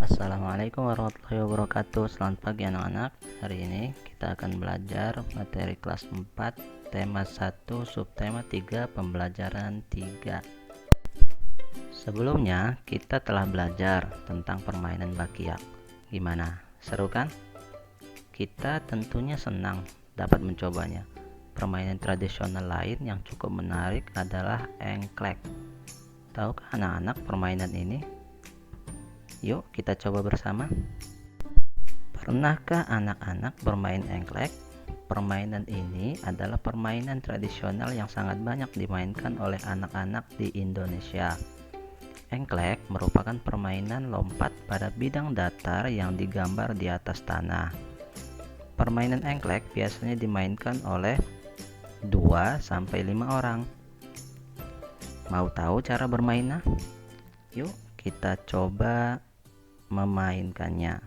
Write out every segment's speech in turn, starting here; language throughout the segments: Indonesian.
Assalamualaikum warahmatullahi wabarakatuh. Selamat pagi anak-anak. Hari ini kita akan belajar materi kelas 4, tema 1, subtema 3, pembelajaran 3. Sebelumnya kita telah belajar tentang permainan bakiak. Gimana? Seru kan? Kita tentunya senang dapat mencobanya. Permainan tradisional lain yang cukup menarik adalah engklek. Tahukah anak-anak permainan ini? Yuk kita coba bersama. Pernahkah anak-anak bermain engklek? Permainan ini adalah permainan tradisional yang sangat banyak dimainkan oleh anak-anak di Indonesia. Engklek merupakan permainan lompat pada bidang datar yang digambar di atas tanah. Permainan engklek biasanya dimainkan oleh 2-5 orang. Mau tahu cara bermainnya? Yuk kita coba memainkannya.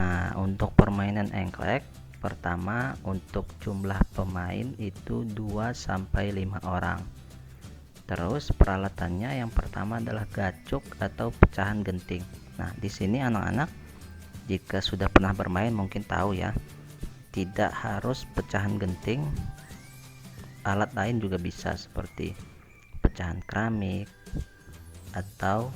Nah, untuk permainan engklek, pertama untuk jumlah pemain itu 2-5 orang. Terus peralatannya yang pertama adalah gacuk atau pecahan genting. Nah, di sini anak-anak jika sudah pernah bermain mungkin tahu ya, tidak harus pecahan genting, alat lain juga bisa seperti pecahan keramik atau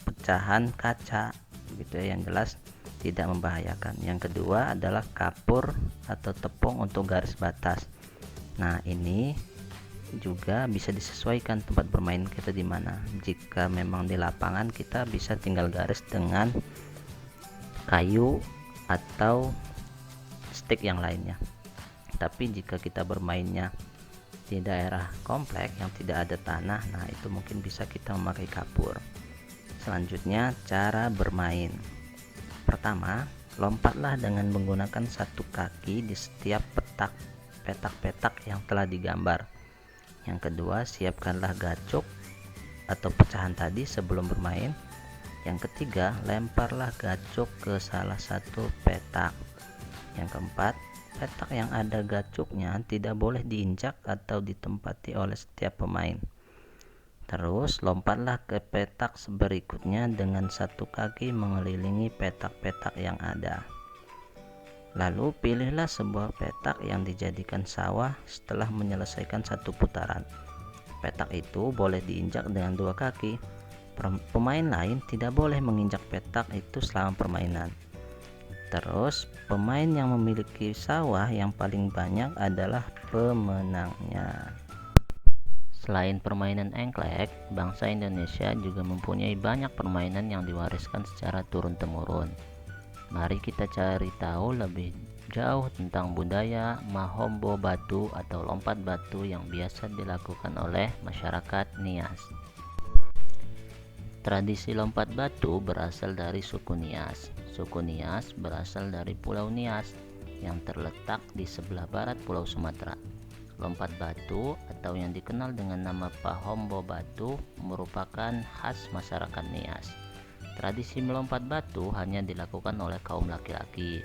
pecahan kaca gitu ya, yang jelas tidak membahayakan. Yang kedua adalah kapur atau tepung untuk garis batas. Nah, ini juga bisa disesuaikan tempat bermain kita di mana. Jika memang di lapangan, kita bisa tinggal garis dengan kayu atau stick yang lainnya. Tapi jika kita bermainnya di daerah komplek yang tidak ada tanah, nah itu mungkin bisa kita memakai kapur. Selanjutnya cara bermain. Pertama, lompatlah dengan menggunakan satu kaki di setiap petak-petak yang telah digambar. Yang kedua, siapkanlah gacuk atau pecahan tadi sebelum bermain. Yang ketiga, lemparlah gacuk ke salah satu petak. Yang keempat, petak yang ada gacuknya tidak boleh diinjak atau ditempati oleh setiap pemain. Terus lompatlah ke petak berikutnya dengan satu kaki mengelilingi petak-petak yang ada. Lalu pilihlah sebuah petak yang dijadikan sawah setelah menyelesaikan satu putaran. Petak itu boleh diinjak dengan dua kaki. Pemain lain tidak boleh menginjak petak itu selama permainan. Terus pemain yang memiliki sawah yang paling banyak adalah pemenangnya. Selain permainan engklek, bangsa Indonesia juga mempunyai banyak permainan yang diwariskan secara turun-temurun. Mari kita cari tahu lebih jauh tentang budaya mahombo batu atau lompat batu yang biasa dilakukan oleh masyarakat Nias. Tradisi lompat batu berasal dari suku Nias. Suku Nias berasal dari Pulau Nias yang terletak di sebelah barat Pulau Sumatera. Lompat batu atau yang dikenal dengan nama Pahombo batu merupakan khas masyarakat Nias. Tradisi melompat batu hanya dilakukan oleh kaum laki-laki,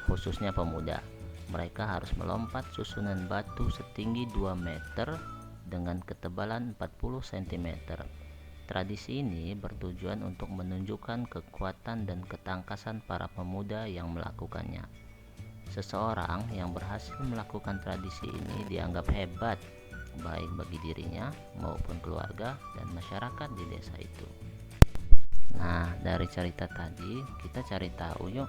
khususnya pemuda. Mereka harus melompat susunan batu setinggi 2 meter dengan ketebalan 40 cm. Tradisi ini bertujuan untuk menunjukkan kekuatan dan ketangkasan para pemuda yang melakukannya. Seseorang yang berhasil melakukan tradisi ini dianggap hebat, baik bagi dirinya maupun keluarga dan masyarakat di desa itu. Nah, dari cerita tadi kita cari tahu yuk,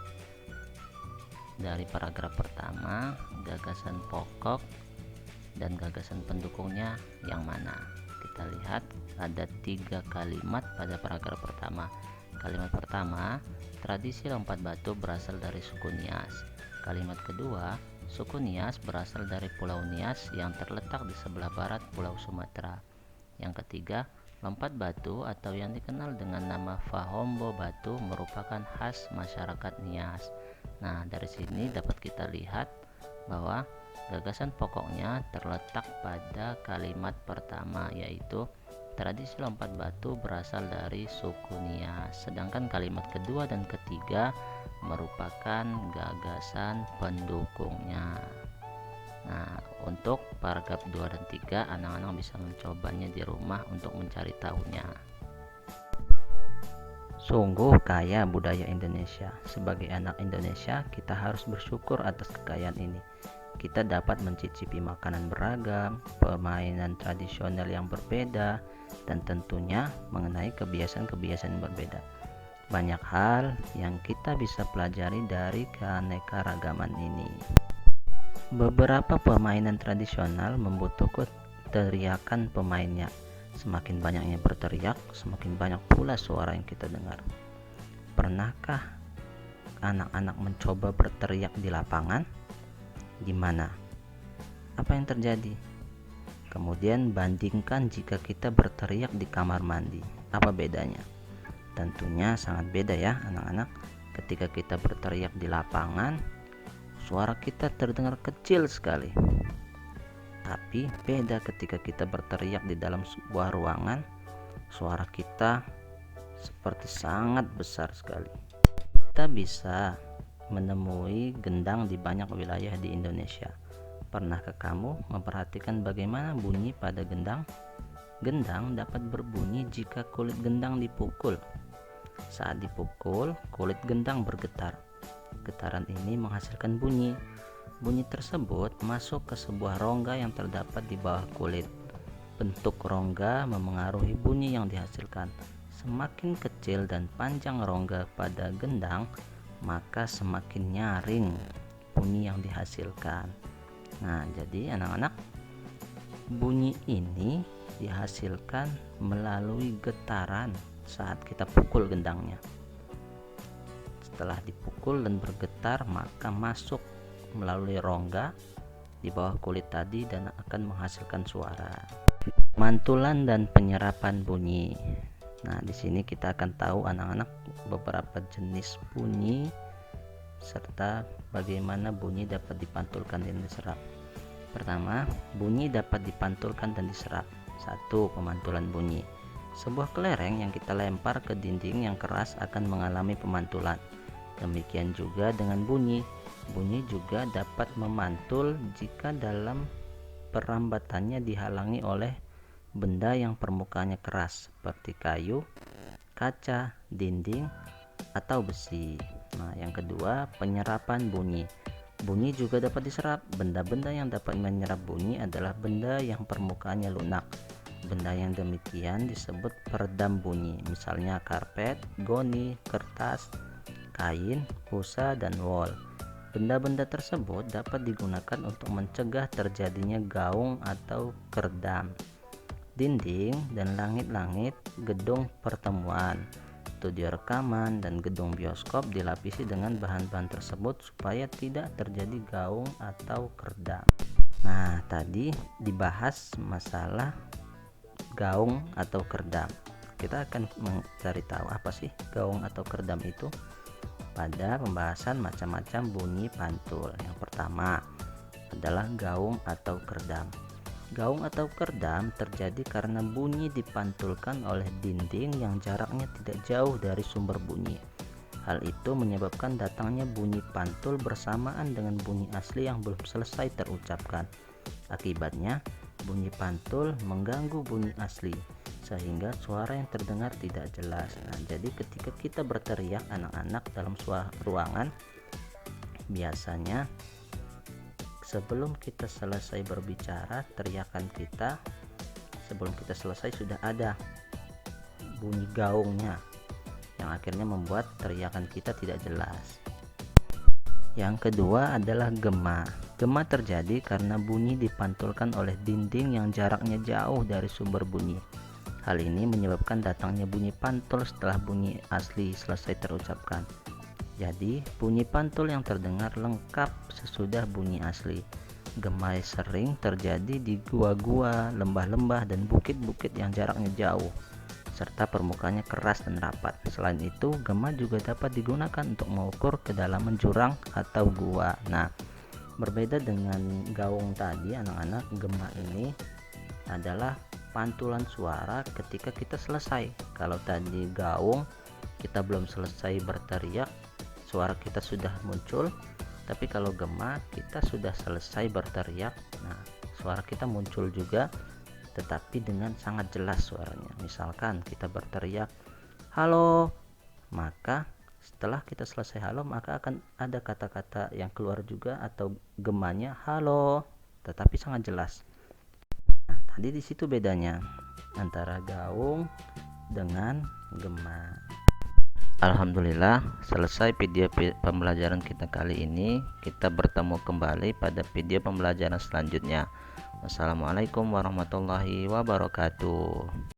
dari paragraf pertama, gagasan pokok dan gagasan pendukungnya yang mana. Kita lihat ada 3 kalimat pada paragraf pertama. Kalimat pertama, tradisi lompat batu berasal dari suku Nias. Kalimat kedua, suku Nias berasal dari Pulau Nias yang terletak di sebelah barat Pulau Sumatera. Yang ketiga, lompat batu atau yang dikenal dengan nama Pahombo batu merupakan khas masyarakat Nias. Nah, dari sini dapat kita lihat bahwa gagasan pokoknya terletak pada kalimat pertama, yaitu tradisi lompat batu berasal dari suku Nias. Sedangkan kalimat kedua dan ketiga merupakan gagasan pendukungnya. Nah, untuk paragraf 2 dan 3 anak-anak bisa mencobanya di rumah untuk mencari tahunya. Sungguh kaya budaya Indonesia. Sebagai anak Indonesia, kita harus bersyukur atas kekayaan ini. Kita dapat mencicipi makanan beragam, permainan tradisional yang berbeda, dan tentunya mengenai kebiasaan-kebiasaan yang berbeda. Banyak hal yang kita bisa pelajari dari keanekaragaman ini. Beberapa permainan tradisional membutuhkan teriakan pemainnya. Semakin banyaknya berteriak, semakin banyak pula suara yang kita dengar. Pernahkah anak-anak mencoba berteriak di lapangan? Gimana? Apa yang terjadi? Kemudian bandingkan jika kita berteriak di kamar mandi. Apa bedanya? Tentunya sangat beda ya anak-anak. Ketika kita berteriak di lapangan, suara kita terdengar kecil sekali. Tapi beda ketika kita berteriak di dalam sebuah ruangan, suara kita seperti sangat besar sekali. Kita bisa menemui gendang di banyak wilayah di Indonesia. Pernahkah kamu memperhatikan bagaimana bunyi pada gendang? Gendang dapat berbunyi jika kulit gendang dipukul. Saat dipukul, kulit gendang bergetar. Getaran ini menghasilkan bunyi. Bunyi tersebut masuk ke sebuah rongga yang terdapat di bawah kulit. Bentuk rongga memengaruhi bunyi yang dihasilkan. Semakin kecil dan panjang rongga pada gendang, maka semakin nyaring bunyi yang dihasilkan. Nah, jadi anak-anak, bunyi ini dihasilkan melalui getaran saat kita pukul gendangnya. Setelah dipukul dan bergetar, maka masuk melalui rongga di bawah kulit tadi dan akan menghasilkan suara. Mantulan dan penyerapan bunyi. Nah, di sini kita akan tahu anak-anak beberapa jenis bunyi serta bagaimana bunyi dapat dipantulkan dan diserap. Pertama, bunyi dapat dipantulkan dan diserap. 1. Pemantulan bunyi. Sebuah kelereng yang kita lempar ke dinding yang keras akan mengalami pemantulan. Demikian juga dengan bunyi. Bunyi juga dapat memantul jika dalam perambatannya dihalangi oleh benda yang permukaannya keras seperti kayu, kaca, dinding, atau besi. Nah, yang kedua, penyerapan bunyi. Bunyi juga dapat diserap. Benda-benda yang dapat menyerap bunyi adalah benda yang permukaannya lunak. Benda yang demikian disebut peredam bunyi, misalnya karpet, goni, kertas, kain, busa, dan wol. Benda-benda tersebut dapat digunakan untuk mencegah terjadinya gaung atau keredam. Dinding dan langit-langit gedung pertemuan, studio rekaman, dan gedung bioskop dilapisi dengan bahan-bahan tersebut supaya tidak terjadi gaung atau keredam. Nah, tadi dibahas masalah gaung atau keredam. Kita akan mencari tahu apa sih gaung atau keredam itu pada pembahasan macam-macam bunyi pantul. Yang pertama adalah gaung atau keredam. Gaung atau keredam terjadi karena bunyi dipantulkan oleh dinding yang jaraknya tidak jauh dari sumber bunyi. Hal itu menyebabkan datangnya bunyi pantul bersamaan dengan bunyi asli yang belum selesai terucapkan. Akibatnya, bunyi pantul mengganggu bunyi asli, sehingga suara yang terdengar tidak jelas. Nah, jadi ketika kita berteriak anak-anak dalam suara ruangan, biasanya sebelum kita selesai berbicara, teriakan kita sebelum kita selesai sudah ada bunyi gaungnya yang akhirnya membuat teriakan kita tidak jelas. Yang kedua adalah gema. Gema terjadi karena bunyi dipantulkan oleh dinding yang jaraknya jauh dari sumber bunyi. Hal ini menyebabkan datangnya bunyi pantul setelah bunyi asli selesai terucapkan. Jadi, bunyi pantul yang terdengar lengkap sesudah bunyi asli. Gema sering terjadi di gua-gua, lembah-lembah, dan bukit-bukit yang jaraknya jauh, serta permukaannya keras dan rapat. Selain itu, gema juga dapat digunakan untuk mengukur kedalaman jurang atau gua. Nah, berbeda dengan gaung tadi anak-anak, gema ini adalah pantulan suara ketika kita selesai. Kalau tadi gaung, kita belum selesai berteriak, suara kita sudah muncul. Tapi kalau gema, kita sudah selesai berteriak, nah suara kita muncul juga, tetapi dengan sangat jelas suaranya. Misalkan kita berteriak, "Halo, maka setelah kita selesai halo, maka akan ada kata-kata yang keluar juga atau gemanya halo, tetapi sangat jelas. Nah, tadi di situ bedanya antara gaung dengan gema. Alhamdulillah, selesai video pembelajaran kita kali ini. Kita bertemu kembali pada video pembelajaran selanjutnya. Wassalamualaikum warahmatullahi wabarakatuh.